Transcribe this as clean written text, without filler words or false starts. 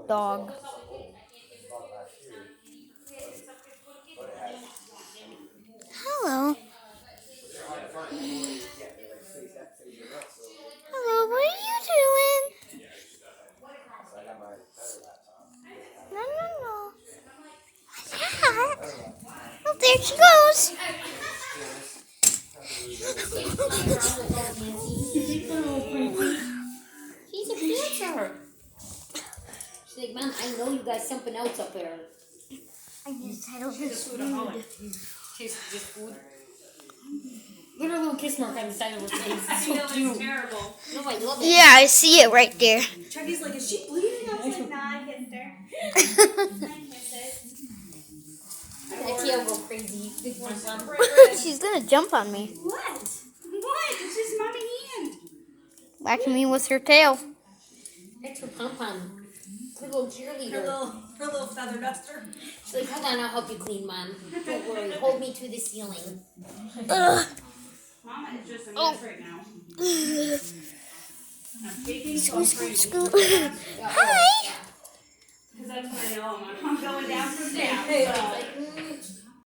Dog. Hello. Hello, what are you doing? No, no, no. What's that? Oh, there she goes. She's a dancer. She's like, Mom, I know you got something else up there. I don't Just food. Just food. Look at her little kiss mark on the side of her face. It's so cute. It's terrible. No, I love it. Yeah, I see it right there. Chucky's like, is she bleeding? I was like, nah, I kissed her. I kissed it. That tail go crazy. She's gonna jump on me. What? What? It's just mommy hand. Whacking me with her tail. That's her pom-pom. Her little cheerleader. Her little feather duster. She's like, hold on, I'll help you clean, Mom. Don't worry. Hold me to the ceiling. Ugh. Mama is just a mess right now. I'm taking Hi. because that's what I know. I'm going down from there. It's like,